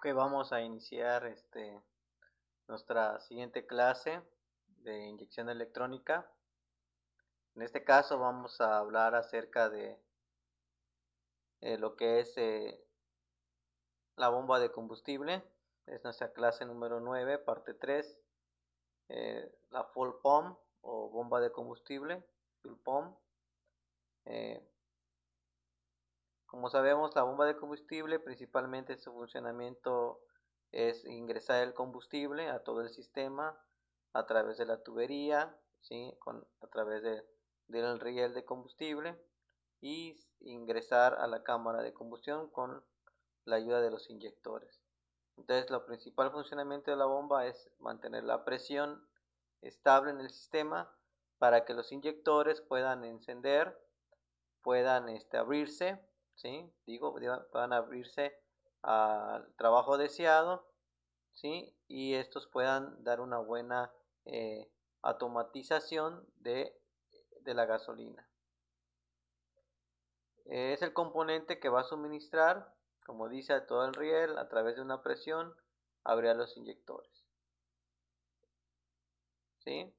Ok, vamos a iniciar nuestra siguiente clase de inyección electrónica. En este caso vamos a hablar acerca de lo que es la bomba de combustible. Es nuestra clase número 9, parte 3. La fuel pump o bomba de combustible, fuel pump. Como sabemos, la bomba de combustible, principalmente su funcionamiento es ingresar el combustible a todo el sistema a través de la tubería, ¿sí? A través del riel de combustible y ingresar a la cámara de combustión con la ayuda de los inyectores. Entonces, lo principal funcionamiento de la bomba es mantener la presión estable en el sistema para que los inyectores puedan encender, puedan abrirse, ¿sí? Puedan abrirse al trabajo deseado, ¿sí? Y estos puedan dar una buena automatización de la gasolina. Es el componente que va a suministrar, como dice, a todo el riel a través de una presión, abrir los inyectores, ¿sí?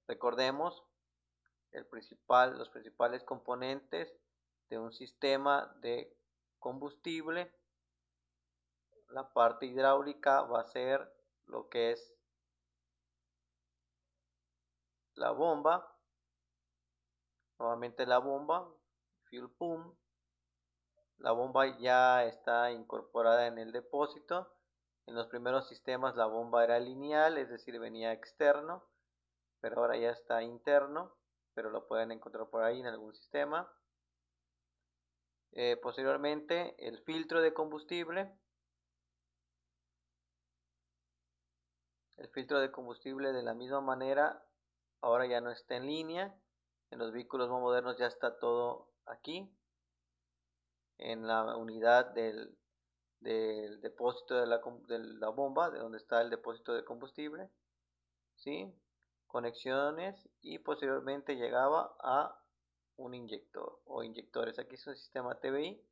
Recordemos los principales componentes de un sistema de combustible. La parte hidráulica va a ser lo que es la bomba, nuevamente la bomba, fuel pump. La bomba ya está incorporada en el depósito. En los primeros sistemas la bomba era lineal, es decir, venía externo, pero ahora ya está interno, pero lo pueden encontrar por ahí en algún sistema. Posteriormente el filtro de combustible. El filtro de combustible, de la misma manera, ahora ya no está en línea. En los vehículos más modernos ya está todo aquí, en la unidad del depósito de la bomba, de donde está el depósito de combustible, ¿sí? Conexiones, y posteriormente llegaba a un inyector o inyectores. Aquí es un sistema TBI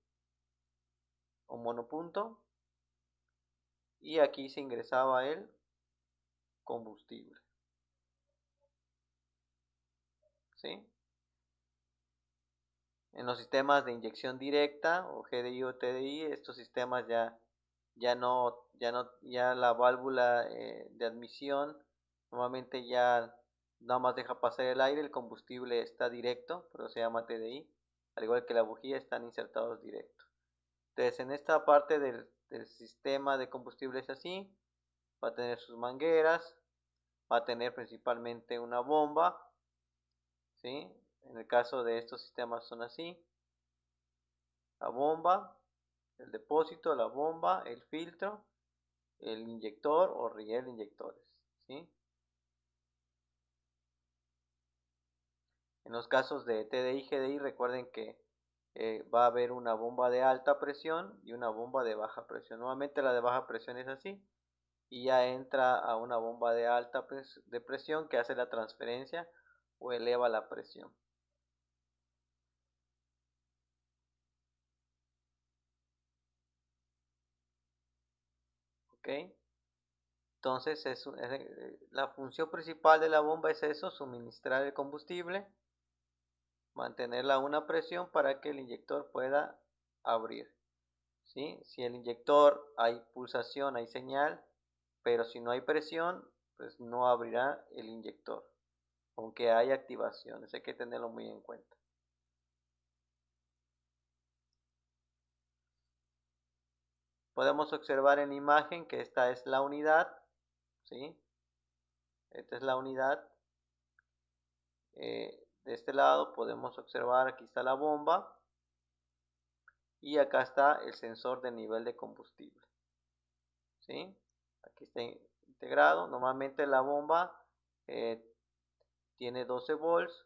o monopunto, y aquí se ingresaba el combustible, ¿sí? En los sistemas de inyección directa o GDI o TDI, estos sistemas ya la válvula de admisión normalmente ya nada más deja pasar el aire, el combustible está directo, pero se llama TDI, al igual que la bujía están insertados directo. Entonces, en esta parte del sistema de combustible es así, va a tener sus mangueras, va a tener principalmente una bomba, ¿sí? En el caso de estos sistemas son así: la bomba, el depósito, la bomba, el filtro, el inyector o riel de inyectores, ¿sí? En los casos de TDI y GDI, recuerden que va a haber una bomba de alta presión y una bomba de baja presión. Nuevamente la de baja presión es así, y ya entra a una bomba de alta presión que hace la transferencia o eleva la presión. ¿Ok? Entonces la función principal de la bomba es eso: suministrar el combustible, mantenerla a una presión para que el inyector pueda abrir, ¿sí? Si el inyector hay pulsación, hay señal, pero si no hay presión, pues no abrirá el inyector, aunque haya activación. Eso hay que tenerlo muy en cuenta. Podemos observar en imagen que esta es la unidad, ¿sí? Esta es la unidad. De este lado podemos observar, aquí está la bomba, y acá está el sensor de nivel de combustible, ¿sí? Aquí está integrado. Normalmente la bomba tiene 12 volts,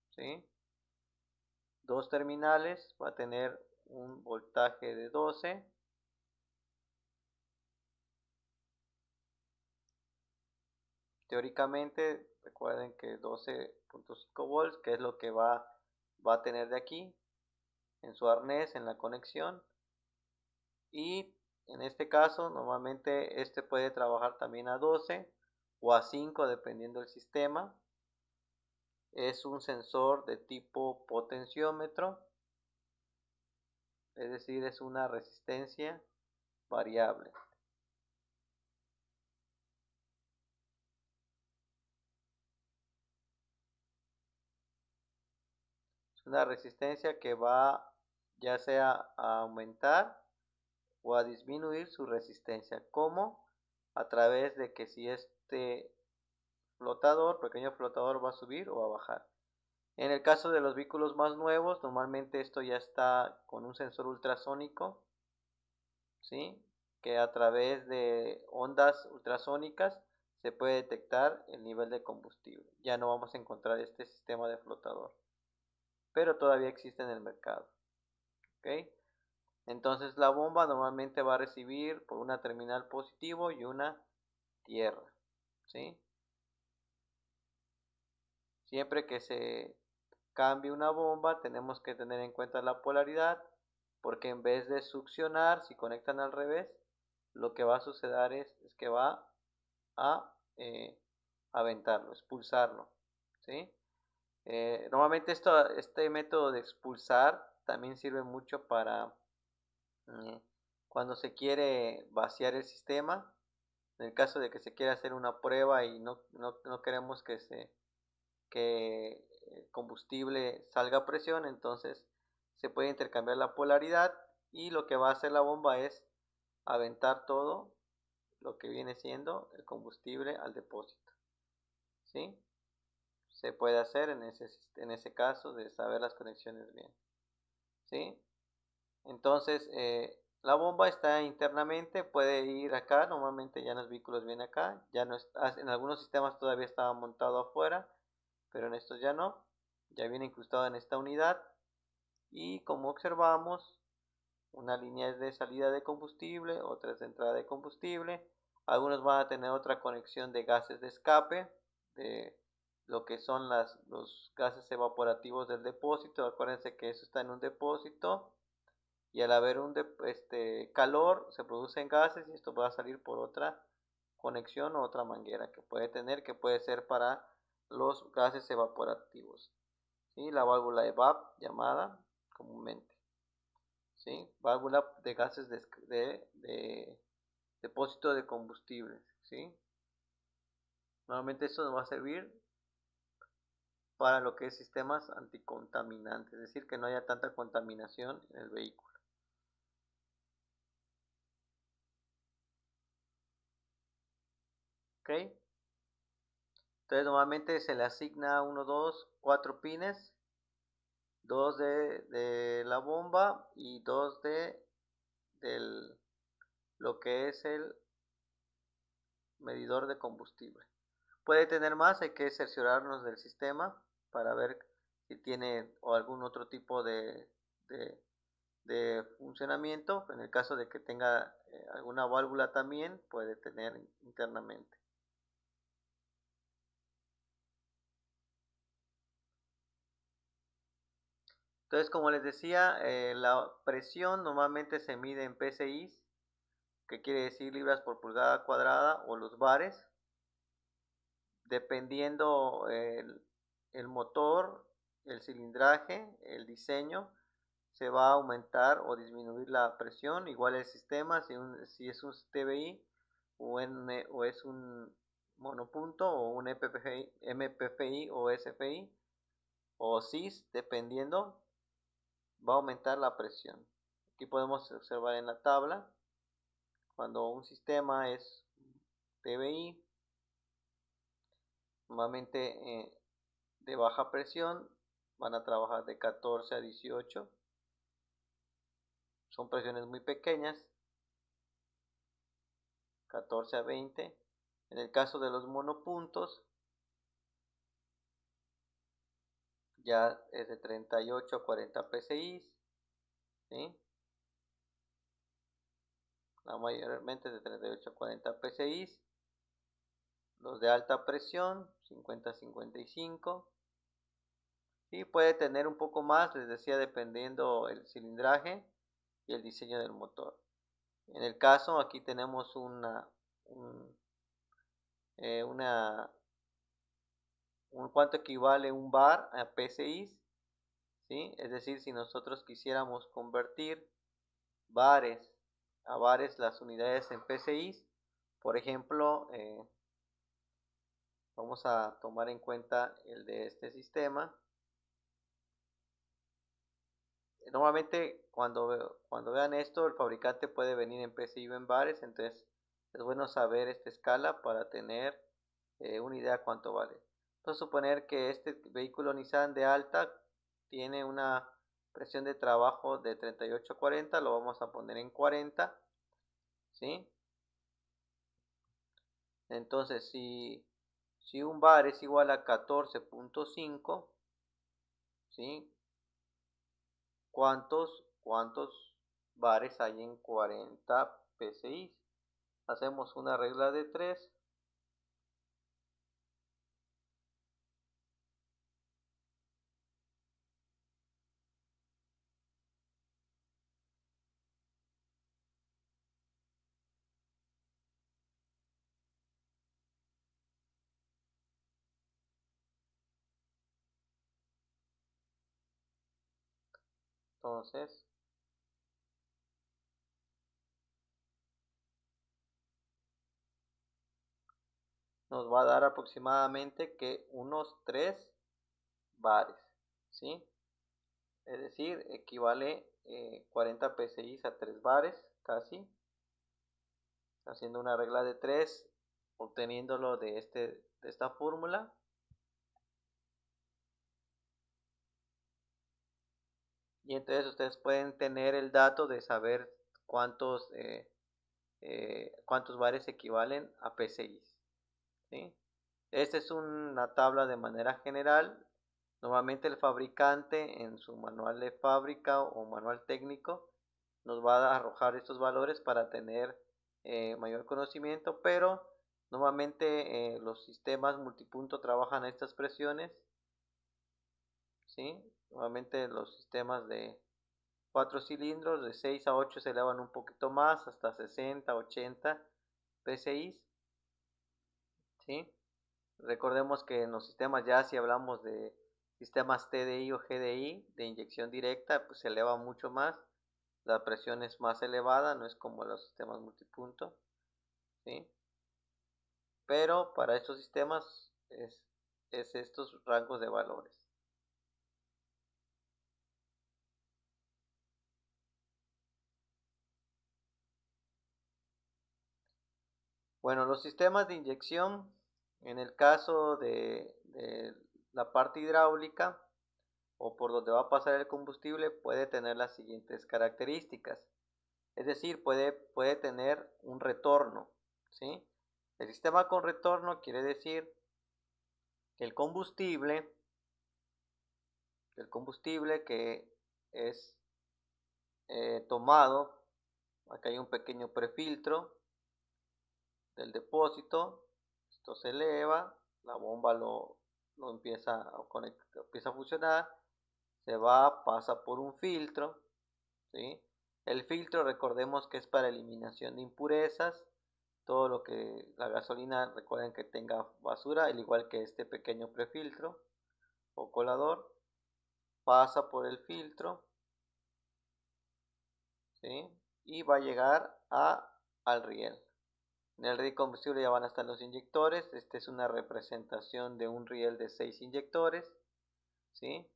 ¿sí? Dos terminales, va a tener un voltaje de 12. Teóricamente, recuerden que 12.5 volts, que es lo que va a tener de aquí, en su arnés, en la conexión. Y en este caso normalmente este puede trabajar también a 12 o a 5 dependiendo del sistema. Es un sensor de tipo potenciómetro, es decir, es una resistencia variable. Es una resistencia que va ya sea a aumentar o a disminuir su resistencia. ¿Cómo? A través de que si este pequeño flotador va a subir o a bajar. En el caso de los vehículos más nuevos, normalmente esto ya está con un sensor ultrasónico, ¿sí? Que a través de ondas ultrasónicas se puede detectar el nivel de combustible. Ya no vamos a encontrar este sistema de flotador, pero todavía existe en el mercado. ¿Ok? Entonces la bomba normalmente va a recibir por una terminal positivo y una tierra, ¿sí? Siempre que se cambie una bomba tenemos que tener en cuenta la polaridad, porque en vez de succionar, si conectan al revés, lo que va a suceder es que va a aventarlo, expulsarlo, ¿sí? Normalmente este método de expulsar también sirve mucho para eh, cuando se quiere vaciar el sistema. En el caso de que se quiera hacer una prueba y no queremos que el combustible salga a presión, entonces se puede intercambiar la polaridad y lo que va a hacer la bomba es aventar todo lo que viene siendo el combustible al depósito, ¿sí? Se puede hacer en ese caso de saber las conexiones bien, ¿sí? Entonces la bomba está internamente, puede ir acá, normalmente ya en los vehículos viene acá, ya no está, en algunos sistemas todavía estaba montado afuera, pero en estos ya no, ya viene incrustado en esta unidad. Y como observamos, una línea es de salida de combustible, otra es de entrada de combustible. Algunos van a tener otra conexión de gases de escape, de lo que son los gases evaporativos del depósito. Acuérdense que eso está en un depósito y al haber un calor se producen gases y esto va a salir por otra conexión o otra manguera que puede tener, que puede ser para los gases evaporativos, ¿sí? La válvula EVAP llamada comúnmente, ¿sí? Válvula de gases de depósito de combustible, ¿sí? Normalmente esto nos va a servir para lo que es sistemas anticontaminantes, es decir, que no haya tanta contaminación en el vehículo. ¿Ok? Entonces normalmente se le asigna 1, 2, 4 pines, 2 de la bomba y 2 de lo que es el medidor de combustible. Puede tener más, hay que cerciorarnos del sistema para ver si tiene o algún otro tipo de, de funcionamiento. En el caso de que tenga alguna válvula también, puede tener internamente. Entonces, como les decía, la presión normalmente se mide en PSI, que quiere decir libras por pulgada cuadrada, o los bares, dependiendo el motor, el cilindraje, el diseño, se va a aumentar o disminuir la presión. Igual el sistema, si es un TBI o es un monopunto o un MPFI o SFI o CIS, dependiendo, va a aumentar la presión. Aquí podemos observar en la tabla, cuando un sistema es TBI, normalmente de baja presión, van a trabajar de 14 a 18, son presiones muy pequeñas, 14 a 20. En el caso de los monopuntos, ya es de 38 a 40 PSI, ¿sí? La mayormente es de 38 a 40 PSI. Los de alta presión, 50 a 55. Y puede tener un poco más, les decía, dependiendo el cilindraje y el diseño del motor. En el caso, aquí tenemos un, una cuánto equivale un bar a PSI, ¿sí? Es decir, si nosotros quisiéramos convertir bares a bares las unidades en PSI, por ejemplo, vamos a tomar en cuenta el de este sistema. Normalmente cuando vean esto, el fabricante puede venir en PSI o en bares, entonces es bueno saber esta escala para tener una idea cuánto vale. Vamos a suponer que este vehículo Nissan de alta tiene una presión de trabajo de 38 a 40, lo vamos a poner en 40, ¿sí? Entonces, si un bar es igual a 14.5, ¿sí? ¿Cuántos bares hay en 40 PSI? Hacemos una regla de 3. Entonces, nos va a dar aproximadamente que unos 3 bares, ¿sí? Es decir, equivale 40 PSI a 3 bares, casi, haciendo una regla de 3, obteniéndolo de esta fórmula. Y entonces ustedes pueden tener el dato de saber cuántos bares equivalen a PSI, ¿sí? Esta es una tabla de manera general. Normalmente el fabricante en su manual de fábrica o manual técnico nos va a arrojar estos valores para tener mayor conocimiento, pero normalmente los sistemas multipunto trabajan a estas presiones, ¿sí? Normalmente los sistemas de 4 cilindros de 6 a 8 se elevan un poquito más, hasta 60, 80 PSI, ¿sí? Recordemos que en los sistemas ya si hablamos de sistemas TDI o GDI de inyección directa, pues se eleva mucho más, la presión es más elevada, no es como los sistemas multipunto, ¿sí? Pero para estos sistemas es estos rangos de valores. Bueno, los sistemas de inyección, en el caso de la parte hidráulica o por donde va a pasar el combustible, puede tener las siguientes características. Es decir, puede tener un retorno, ¿sí? El sistema con retorno quiere decir que el combustible que es tomado, acá hay un pequeño prefiltro del depósito, esto se eleva, la bomba lo empieza a funcionar, se va, pasa por un filtro, ¿sí? El filtro recordemos que es para eliminación de impurezas, todo lo que la gasolina, recuerden que tenga basura, al igual que este pequeño prefiltro o colador, pasa por el filtro, ¿sí? Y va a llegar al riel. En el riel de combustible ya van a estar los inyectores. Esta es una representación de un riel de 6 inyectores, ¿sí?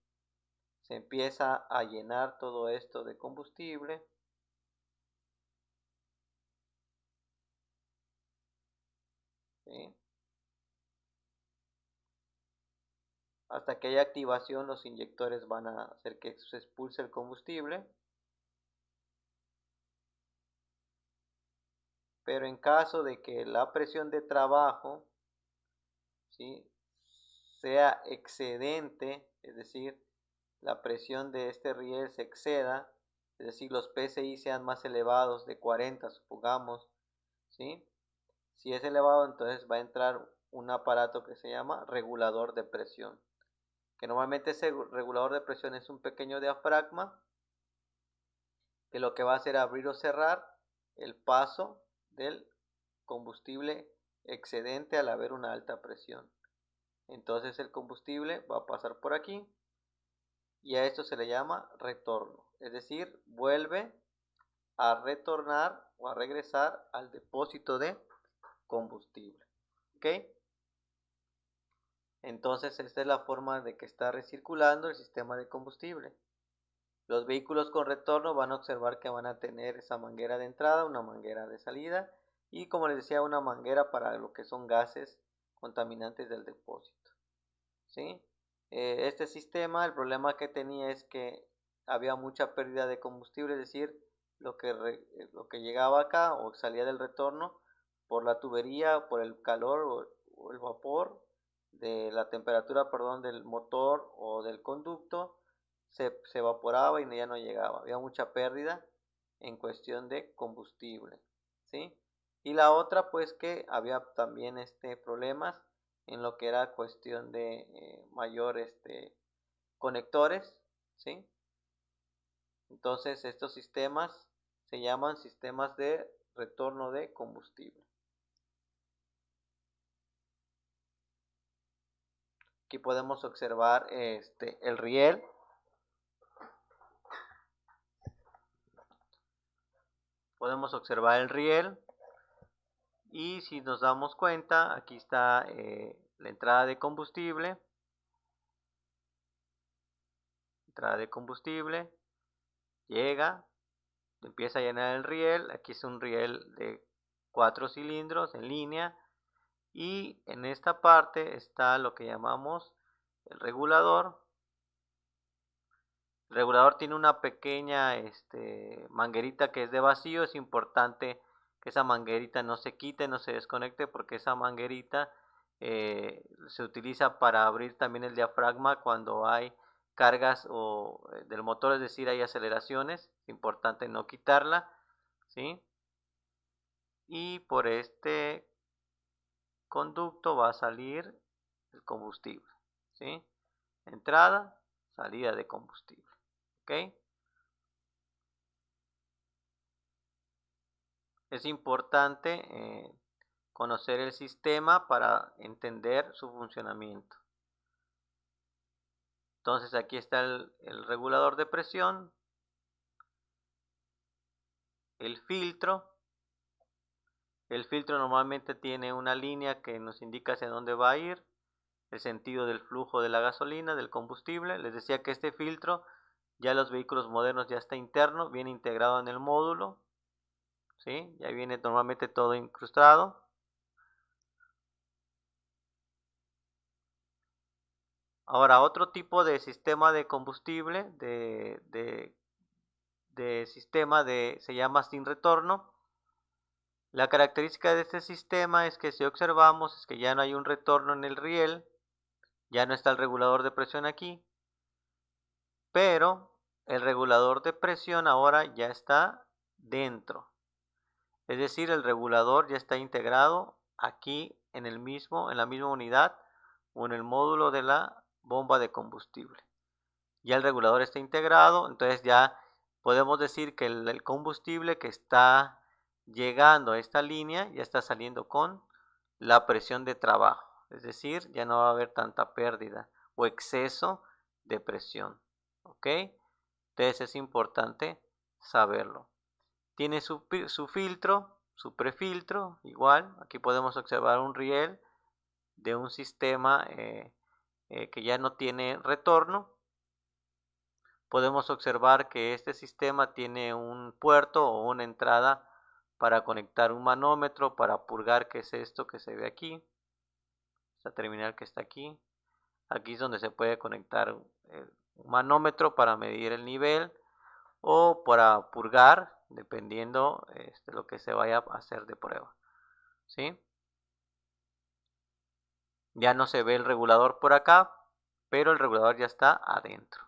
Se empieza a llenar todo esto de combustible, ¿sí? Hasta que haya activación, los inyectores van a hacer que se expulse el combustible. Pero en caso de que la presión de trabajo, ¿sí?, sea excedente, es decir, la presión de este riel se exceda, es decir, los PSI sean más elevados de 40, supongamos, ¿sí? Si es elevado, entonces va a entrar un aparato que se llama regulador de presión. que normalmente ese regulador de presión es un pequeño diafragma, que lo que va a hacer es abrir o cerrar el paso del combustible excedente al haber una alta presión. Entonces el combustible va a pasar por aquí y a esto se le llama retorno, es decir, vuelve a retornar o a regresar al depósito de combustible. ¿Ok? Entonces esta es la forma de que está recirculando el sistema de combustible. Los vehículos con retorno van a observar que van a tener esa manguera de entrada, una manguera de salida y, como les decía, una manguera para lo que son gases contaminantes del depósito. ¿Sí? Este sistema, el problema que tenía es que había mucha pérdida de combustible, es decir, lo que llegaba acá o salía del retorno por la tubería, por el calor o el vapor de la temperatura, perdón, del motor o del conducto, se evaporaba y ya no llegaba. Había mucha pérdida en cuestión de combustible, ¿sí? Y la otra, pues, que había también problemas en lo que era cuestión de mayor conectores, ¿sí? Entonces estos sistemas se llaman sistemas de retorno de combustible. Aquí podemos observar el riel. Podemos observar el riel y si nos damos cuenta, aquí está la entrada de combustible. Entrada de combustible, llega, empieza a llenar el riel. Aquí es un riel de 4 cilindros en línea. Y en esta parte está lo que llamamos el regulador. El regulador tiene una pequeña manguerita que es de vacío. Es importante que esa manguerita no se quite, no se desconecte, porque esa manguerita se utiliza para abrir también el diafragma cuando hay cargas del motor, es decir, hay aceleraciones. Es importante no quitarla, ¿sí? Y por este conducto va a salir el combustible, ¿sí? Entrada, salida de combustible, ¿ok? Es importante conocer el sistema para entender su funcionamiento. Entonces aquí está el regulador de presión, el filtro. El filtro normalmente tiene una línea que nos indica hacia dónde va a ir, el sentido del flujo de la gasolina, del combustible. Les decía que este filtro ya los vehículos modernos ya está interno, viene integrado en el módulo, ¿sí? Ya viene normalmente todo incrustado. Ahora, otro tipo de sistema de combustible, sistema se llama sin retorno. La característica de este sistema es que si observamos es que ya no hay un retorno en el riel, ya no está el regulador de presión aquí, pero el regulador de presión ahora ya está dentro. Es decir, el regulador ya está integrado aquí en la misma unidad o en el módulo de la bomba de combustible. Ya el regulador está integrado, entonces ya podemos decir que el combustible que está llegando a esta línea ya está saliendo con la presión de trabajo. Es decir, ya no va a haber tanta pérdida o exceso de presión. ¿Ok? Entonces es importante saberlo. Tiene su filtro, su prefiltro, igual. Aquí podemos observar un riel de un sistema que ya no tiene retorno. Podemos observar que este sistema tiene un puerto o una entrada para conectar un manómetro, para purgar, que es esto que se ve aquí. Esta terminal que está aquí. Aquí es donde se puede conectar un manómetro para medir el nivel o para purgar, dependiendo de lo que se vaya a hacer de prueba, ¿sí? Ya no se ve el regulador por acá, pero el regulador ya está adentro.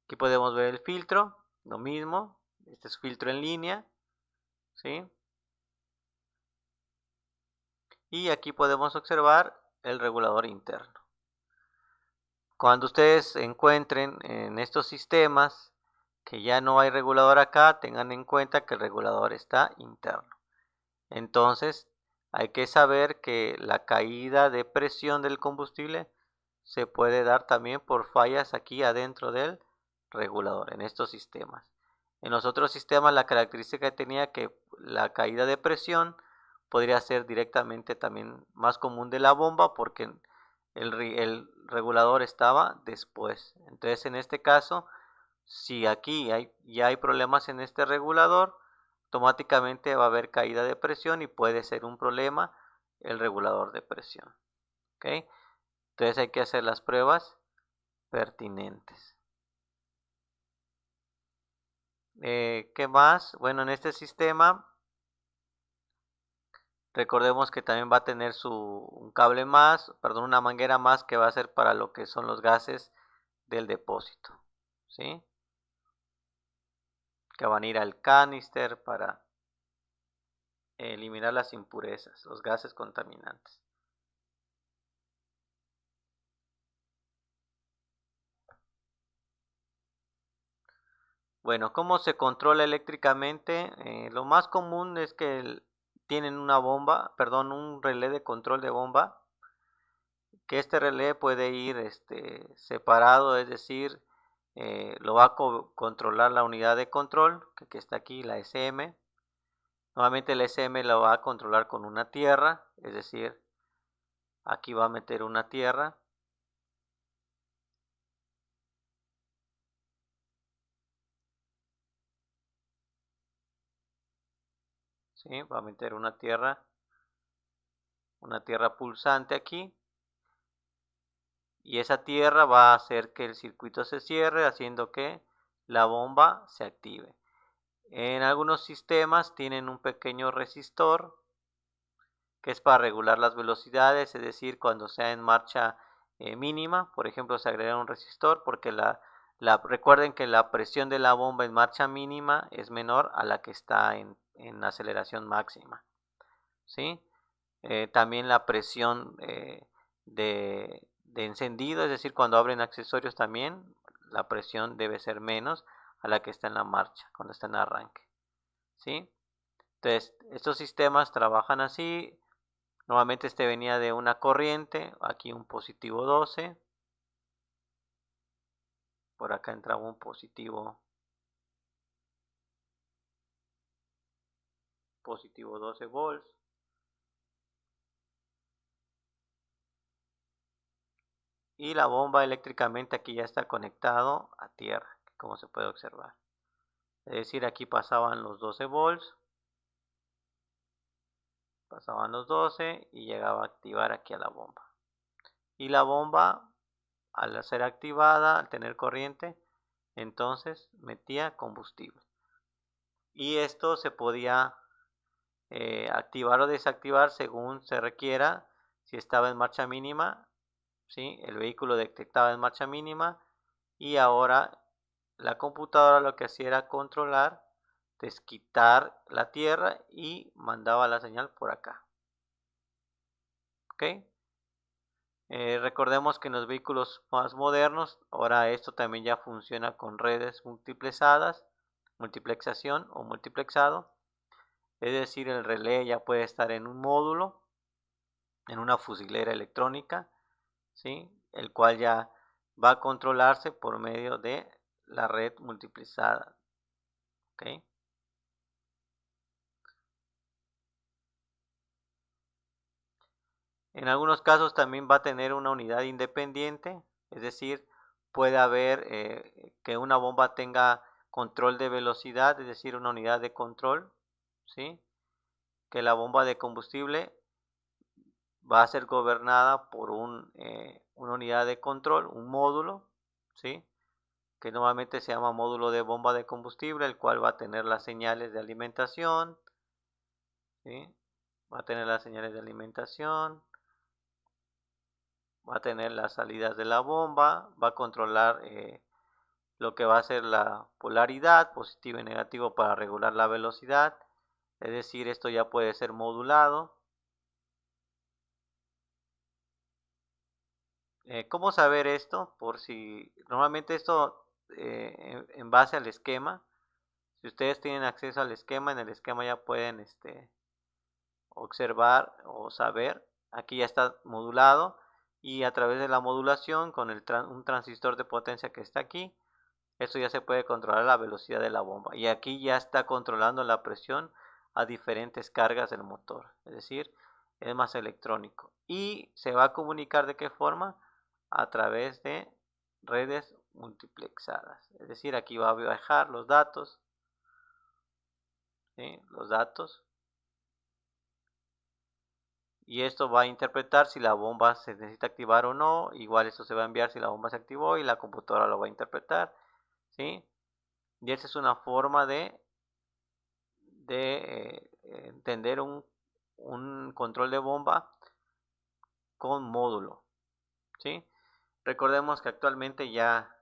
Aquí podemos ver el filtro, lo mismo, este es filtro en línea, ¿sí? Y aquí podemos observar el regulador interno. Cuando ustedes encuentren en estos sistemas que ya no hay regulador acá, tengan en cuenta que el regulador está interno. Entonces, hay que saber que la caída de presión del combustible se puede dar también por fallas aquí adentro del regulador, en estos sistemas. En los otros sistemas la característica tenía que la caída de presión podría ser directamente también más común de la bomba porque el regulador estaba después. Entonces en este caso, si aquí ya hay problemas en este regulador, automáticamente va a haber caída de presión y puede ser un problema el regulador de presión. ¿Ok? Entonces hay que hacer las pruebas pertinentes. ¿Qué más? Bueno, en este sistema recordemos que también va a tener un cable más, perdón, una manguera más que va a ser para lo que son los gases del depósito, ¿sí? Que van a ir al canister para eliminar las impurezas, los gases contaminantes. Bueno, ¿cómo se controla eléctricamente? Lo más común es que tienen una bomba, perdón, un relé de control de bomba, que este relé puede ir separado, es decir, lo va a controlar la unidad de control, que está aquí, la SM. Nuevamente el SM lo va a controlar con una tierra, es decir, aquí va a meter una tierra. ¿Sí? Va a meter una tierra pulsante aquí. Y esa tierra va a hacer que el circuito se cierre, haciendo que la bomba se active. En algunos sistemas tienen un pequeño resistor que es para regular las velocidades, es decir, cuando sea en marcha mínima, por ejemplo, se agrega un resistor porque recuerden que la presión de la bomba en marcha mínima es menor a la que está en aceleración máxima, ¿sí? También la presión de encendido, es decir, cuando abren accesorios también, la presión debe ser menos a la que está en la marcha, cuando está en arranque, ¿sí? Entonces, estos sistemas trabajan así. Nuevamente este venía de una corriente, aquí un positivo 12, por acá entraba un positivo 12 volts. Y la bomba eléctricamente aquí ya está conectado a tierra, como se puede observar. Es decir, aquí pasaban los 12 volts, pasaban los 12 y llegaba a activar aquí a la bomba. Y la bomba, al ser activada, al tener corriente, entonces metía combustible. Y esto se podía activar o desactivar según se requiera. Si estaba en marcha mínima, ¿sí? El vehículo detectaba en marcha mínima y ahora la computadora lo que hacía era controlar, desquitar la tierra y mandaba la señal por acá. ¿Ok? Recordemos que en los vehículos más modernos, ahora esto también ya funciona con redes multiplexadas, multiplexación o multiplexado. Es decir, el relé ya puede estar en un módulo, en una fusilera electrónica, ¿sí? El cual ya va a controlarse por medio de la red multiplexada. ¿Ok? En algunos casos también va a tener una unidad independiente, es decir, puede haber que una bomba tenga control de velocidad, es decir, una unidad de control, ¿sí? Que la bomba de combustible va a ser gobernada por una unidad de control, un módulo, ¿sí? Que normalmente se llama módulo de bomba de combustible, el cual va a tener las señales de alimentación, ¿sí? Va a tener las señales de alimentación, va a tener las salidas de la bomba, va a controlar lo que va a ser la polaridad, positivo y negativo para regular la velocidad, es decir, esto ya puede ser modulado. ¿Cómo saber esto? Por si normalmente esto en base al esquema, si ustedes tienen acceso al esquema, en el esquema ya pueden observar o saber. Aquí ya está modulado y a través de la modulación con un transistor de potencia que está aquí, esto ya se puede controlar la velocidad de la bomba. Y aquí ya está controlando la presión a diferentes cargas del motor. Es decir, es más electrónico. Y se va a comunicar de qué forma? A través de redes multiplexadas. Es decir, aquí va a viajar los datos. ¿Sí? Los datos. Y esto va a interpretar si la bomba se necesita activar o no. Igual esto se va a enviar si la bomba se activó y la computadora lo va a interpretar. ¿Sí? Y esa es una forma de entender un control de bomba con módulo. ¿Sí? Recordemos que actualmente ya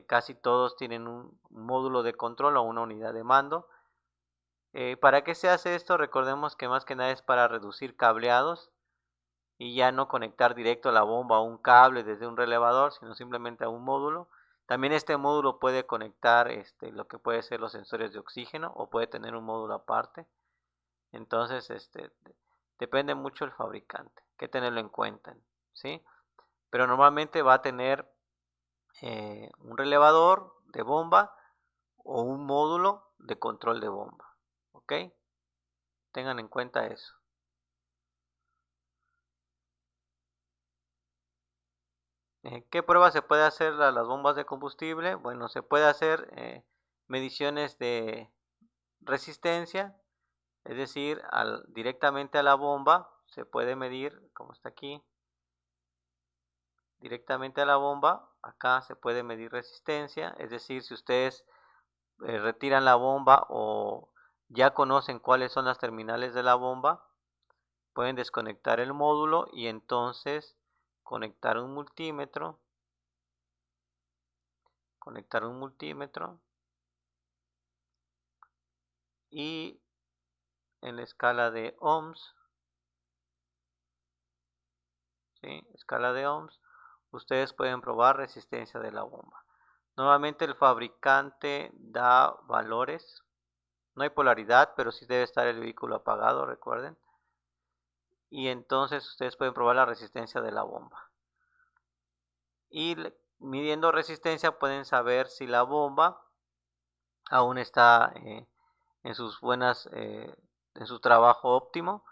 casi todos tienen un módulo de control o una unidad de mando. ¿Para qué se hace esto? Recordemos que más que nada es para reducir cableados y ya no conectar directo la bomba a un cable desde un relevador, sino simplemente a un módulo. También este módulo puede conectar lo que puede ser los sensores de oxígeno o puede tener un módulo aparte. Entonces, depende mucho el fabricante, que tenerlo en cuenta, ¿sí? Pero normalmente va a tener un relevador de bomba o un módulo de control de bomba, ¿ok? Tengan en cuenta eso. ¿Qué pruebas se puede hacer a las bombas de combustible? Bueno, se puede hacer mediciones de resistencia, es decir, directamente a la bomba se puede medir, como está aquí, directamente a la bomba, acá se puede medir resistencia, es decir, si ustedes retiran la bomba o ya conocen cuáles son las terminales de la bomba, pueden desconectar el módulo y entonces conectar un multímetro y en la escala de ohms, ¿sí? Escala de ohms, ustedes pueden probar resistencia de la bomba. Normalmente el fabricante da valores, no hay polaridad, pero sí debe estar el vehículo apagado, recuerden. Y entonces ustedes pueden probar la resistencia de la bomba. Y midiendo resistencia pueden saber si la bomba aún está en sus en su trabajo óptimo,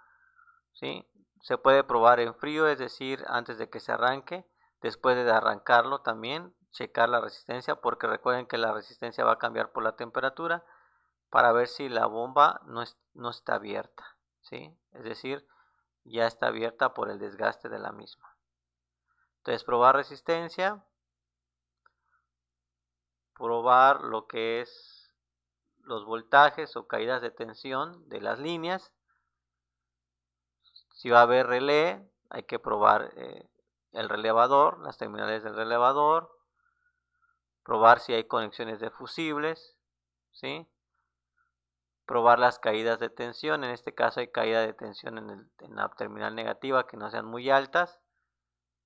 ¿sí? Se puede probar en frío, es decir, antes de que se arranque, después de arrancarlo también, checar la resistencia, porque recuerden que la resistencia va a cambiar por la temperatura para ver si la bomba no está abierta, ¿sí? Es decir, ya está abierta por el desgaste de la misma. Entonces, probar resistencia, probar lo que es los voltajes o caídas de tensión de las líneas. Si va a haber relé, hay que probar el relevador, las terminales del relevador, probar si hay conexiones de fusibles, ¿sí? Probar las caídas de tensión, en este caso hay caída de tensión en la terminal negativa que no sean muy altas,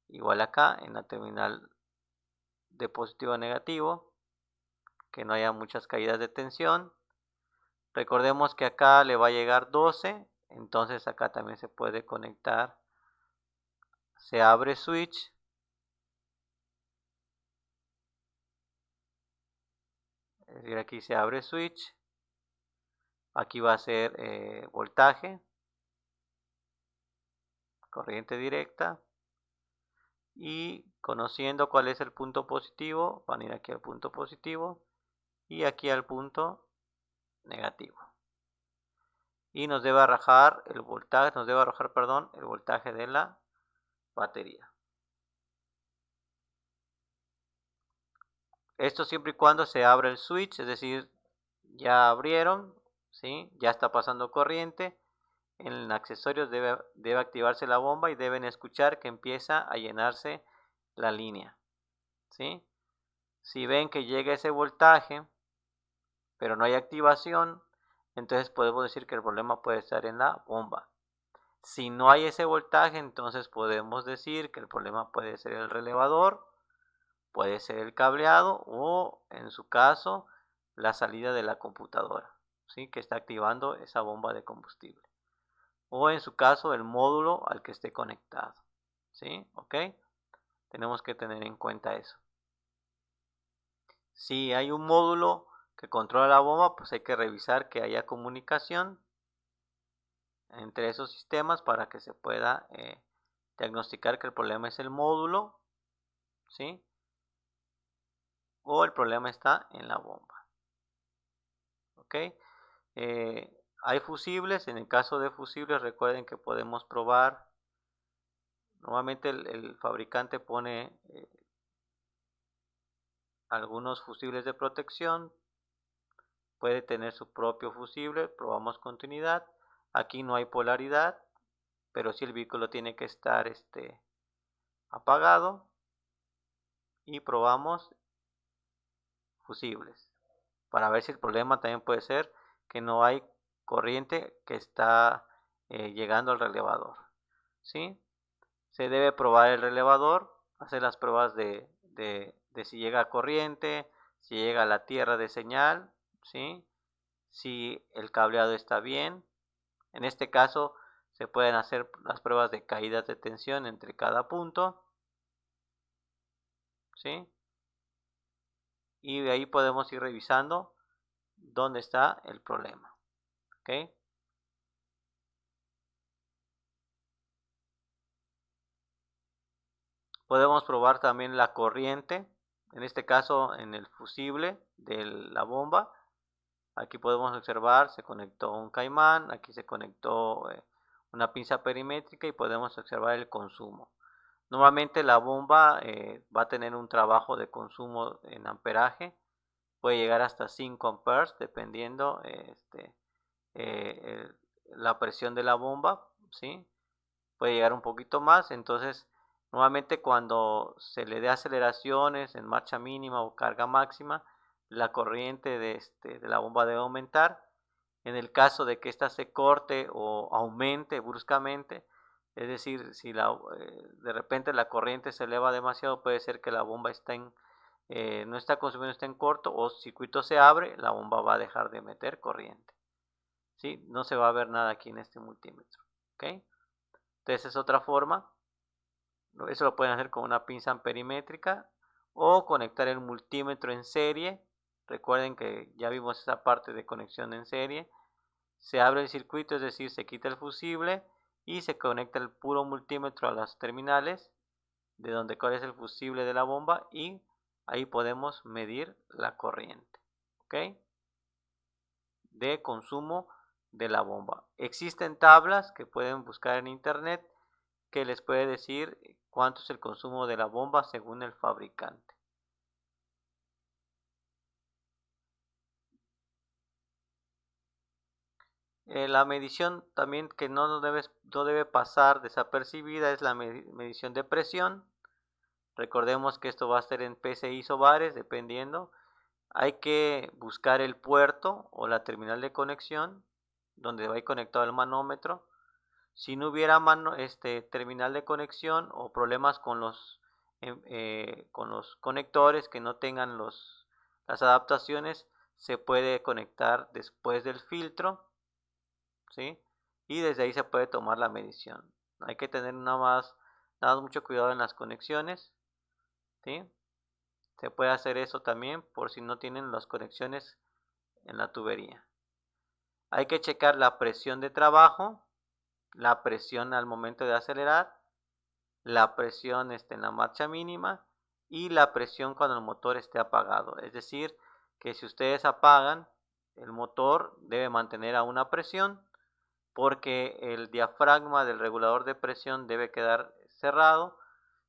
igual acá en la terminal de positivo a negativo, que no haya muchas caídas de tensión. Recordemos que acá le va a llegar 12, entonces acá también se puede conectar, se abre switch, es decir, aquí se abre switch, aquí va a ser voltaje, corriente directa, y conociendo cuál es el punto positivo, van a ir aquí al punto positivo y aquí al punto negativo. Y nos debe arrojar el voltaje, perdón, el voltaje de la batería. Esto siempre y cuando se abra el switch, es decir, ya abrieron, ¿sí? Ya está pasando corriente. En accesorios debe activarse la bomba y deben escuchar que empieza a llenarse la línea, ¿sí? Si ven que llega ese voltaje, pero no hay activación, entonces podemos decir que el problema puede estar en la bomba. Si no hay ese voltaje, entonces podemos decir que el problema puede ser el relevador, puede ser el cableado o, en su caso, la salida de la computadora, ¿sí? Que está activando esa bomba de combustible. O, en su caso, el módulo al que esté conectado, ¿sí? ¿Ok? Tenemos que tener en cuenta eso. Si hay un módulo que controla la bomba, pues hay que revisar que haya comunicación entre esos sistemas para que se pueda diagnosticar que el problema es el módulo, ¿sí? O el problema está en la bomba. ¿Ok? Hay fusibles. En el caso de fusibles, recuerden que podemos probar. Normalmente el fabricante pone algunos fusibles de protección. Puede tener su propio fusible. Probamos continuidad. Aquí no hay polaridad, pero sí el vehículo tiene que estar apagado. Y probamos fusibles para ver si el problema también puede ser que no hay corriente que está llegando al relevador, ¿sí? Se debe probar el relevador, hacer las pruebas de si llega corriente, si llega a la tierra de señal, ¿sí? Si el cableado está bien. En este caso se pueden hacer las pruebas de caídas de tensión entre cada punto, ¿sí? Y de ahí podemos ir revisando dónde está el problema, ¿ok? Podemos probar también la corriente, en este caso en el fusible de la bomba. Aquí podemos observar, se conectó un caimán, aquí se conectó una pinza perimétrica y podemos observar el consumo. Normalmente la bomba va a tener un trabajo de consumo en amperaje, puede llegar hasta 5 amperes dependiendo la presión de la bomba, ¿sí? Puede llegar un poquito más. Entonces nuevamente cuando se le dé aceleraciones en marcha mínima o carga máxima, la corriente de la bomba debe aumentar. En el caso de que ésta se corte o aumente bruscamente, es decir, si de repente la corriente se eleva demasiado, puede ser que la bomba no está consumiendo, está en corto, o circuito se abre, la bomba va a dejar de meter corriente, ¿sí? No se va a ver nada aquí en este multímetro, ¿ok? Entonces es otra forma. Eso lo pueden hacer con una pinza amperimétrica o conectar el multímetro en serie. Recuerden que ya vimos esa parte de conexión en serie. Se abre el circuito, es decir, se quita el fusible y se conecta el puro multímetro a las terminales de donde cuál es el fusible de la bomba, y ahí podemos medir la corriente, ¿ok? De consumo de la bomba. Existen tablas que pueden buscar en internet que les puede decir cuánto es el consumo de la bomba según el fabricante. La medición también que no debe pasar desapercibida es la medición de presión. Recordemos que esto va a ser en PSI o bares, dependiendo. Hay que buscar el puerto o la terminal de conexión donde va a ir conectado el manómetro. Si no hubiera terminal de conexión o problemas con los conectores que no tengan las adaptaciones, se puede conectar después del filtro, ¿sí? Y desde ahí se puede tomar la medición. Hay que tener nada más mucho cuidado en las conexiones, ¿sí? Se puede hacer eso también por si no tienen las conexiones en la tubería. Hay que checar la presión de trabajo, la presión al momento de acelerar, la presión en la marcha mínima y la presión cuando el motor esté apagado. Es decir, que si ustedes apagan, el motor debe mantener a una presión porque el diafragma del regulador de presión debe quedar cerrado.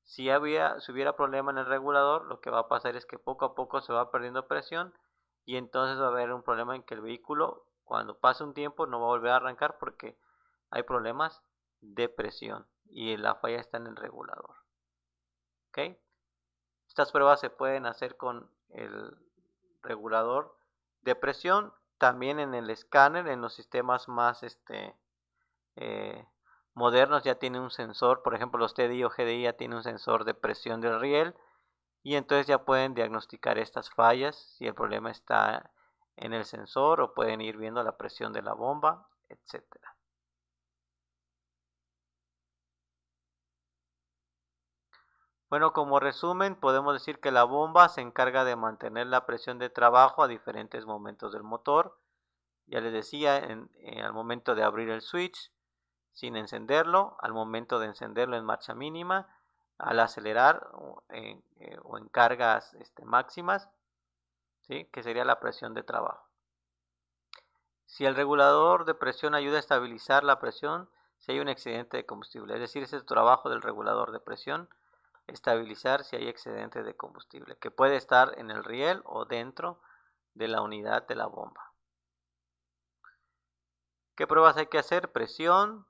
Si hubiera problema en el regulador, lo que va a pasar es que poco a poco se va perdiendo presión y entonces va a haber un problema en que el vehículo, cuando pase un tiempo, no va a volver a arrancar porque hay problemas de presión y la falla está en el regulador. ¿Ok? Estas pruebas se pueden hacer con el regulador de presión, también en el escáner, en los sistemas más modernos ya tienen un sensor, por ejemplo los TDI o GDI ya tienen un sensor de presión del riel y entonces ya pueden diagnosticar estas fallas si el problema está en el sensor o pueden ir viendo la presión de la bomba, etcétera. Bueno, como resumen, podemos decir que la bomba se encarga de mantener la presión de trabajo a diferentes momentos del motor. Ya les decía, al momento de abrir el switch, sin encenderlo, al momento de encenderlo en marcha mínima, al acelerar o en cargas máximas, ¿sí? Que sería la presión de trabajo. Si el regulador de presión ayuda a estabilizar la presión, si hay un excedente de combustible, es decir, ese es el trabajo del regulador de presión, estabilizar si hay excedente de combustible, que puede estar en el riel o dentro de la unidad de la bomba. ¿Qué pruebas hay que hacer? Presión,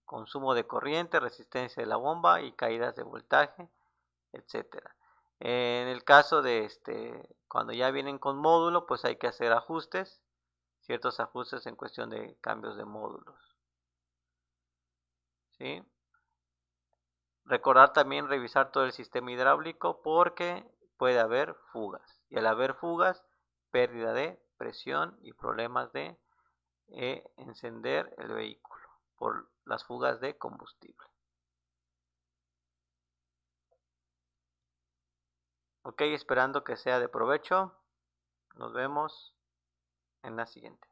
consumo de corriente, resistencia de la bomba y caídas de voltaje, etcétera. En el caso de cuando ya vienen con módulo, pues hay que hacer ajustes, ciertos ajustes en cuestión de cambios de módulos, ¿sí? Recordar también revisar todo el sistema hidráulico porque puede haber fugas. Y al haber fugas, pérdida de presión y problemas de encender el vehículo por las fugas de combustible. Ok, esperando que sea de provecho. Nos vemos en la siguiente.